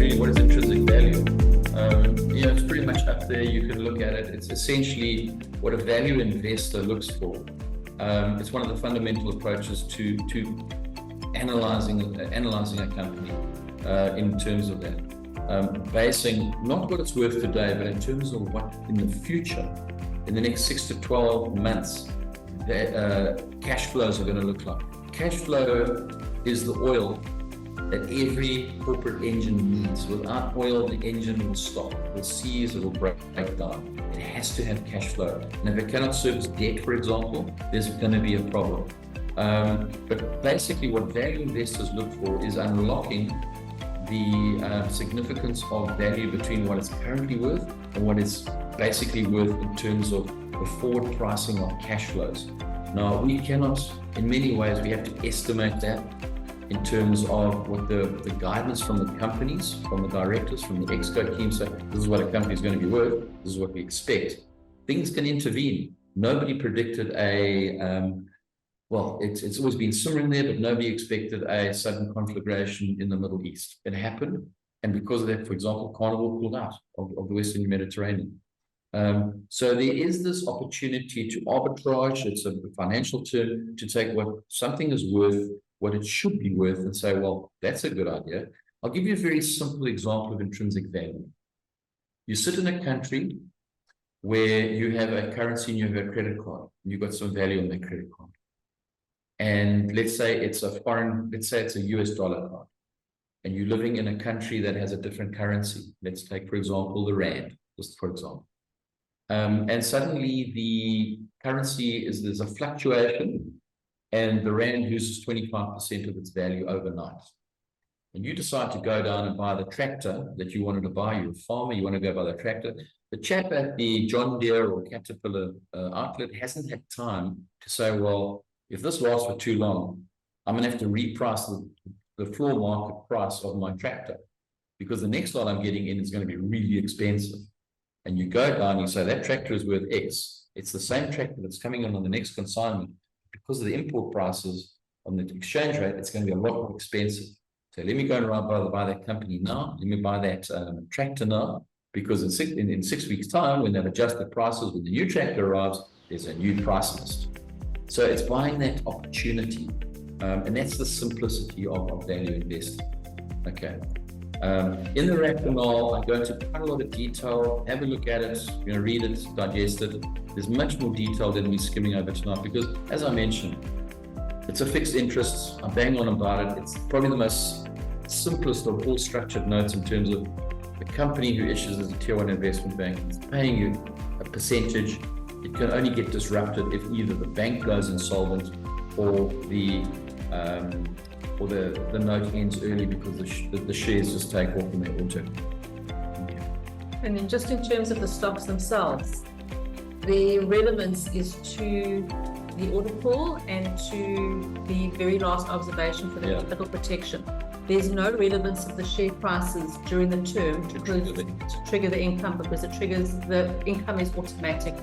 really, what is intrinsic value? It's pretty much up there. You can look at it. It's essentially what a value investor looks for. It's one of the fundamental approaches to analyzing a company in terms of that. Basing not what it's worth today, but in terms of what in the future, in the next 6 to 12 months, cash flows are going to look like. Cash flow is the oil that every corporate engine needs. Without oil, the engine will stop, it will seize, it will break down. It has to have cash flow. And if it cannot service debt, for example, there's going to be a problem. But basically what value investors look for is unlocking the significance of value between what it's currently worth and what it's basically worth in terms of the forward pricing of cash flows. Now, we cannot, in many ways, we have to estimate that in terms of what the guidance from the companies, from the directors, from the exco team say, this is what a company is going to be worth, this is what we expect. Things can intervene. Nobody predicted it's always been simmering there, but nobody expected a sudden conflagration in the Middle East. It happened, and because of that, for example, Carnival pulled out of the Western Mediterranean. So there is this opportunity to arbitrage, it's a financial term, to take what something is worth, what it should be worth, and say, well, that's a good idea. I'll give you a very simple example of intrinsic value. You sit in a country where you have a currency and you have a credit card, and you've got some value on that credit card. And let's say it's a US dollar card, and you're living in a country that has a different currency. Let's take, for example, the Rand, just for example. And suddenly the currency there's a fluctuation, and the Rand loses 25% of its value overnight. And you decide to go down and buy the tractor that you wanted to buy. You're a farmer, you want to go buy the tractor. The chap at the John Deere or Caterpillar outlet hasn't had time to say, well, if this lasts for too long, I'm going to have to reprice the floor market price of my tractor, because the next lot I'm getting in is going to be really expensive. And you go down and you say, that tractor is worth X. It's the same tractor that's coming in on the next consignment. Because of the import prices on the exchange rate, it's going to be a lot more expensive. So let me go and buy that company now. Let me buy that tractor now, because in 6 weeks' time, when they've adjusted prices, when the new tractor arrives, there's a new price list. So it's buying that opportunity. And that's the simplicity of value investing. Okay. In the rationale, I go into quite a lot of detail. Have a look at it, read it, digest it. There's much more detail than we're skimming over tonight, because, as I mentioned, it's a fixed interest. I'm bang on about it. It's probably the most simplest of all structured notes in terms of the company who issues as a tier 1 investment bank is paying you a percentage. It can only get disrupted if either the bank goes insolvent or the note ends early because the shares just take off in their auto. Okay. And then just in terms of the stocks themselves, the relevance is to the order pool and to the very last observation for the capital protection. There's no relevance of the share prices during the term to trigger the income, because the income is automatic.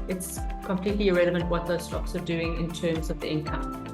It's completely irrelevant what those stocks are doing in terms of the income.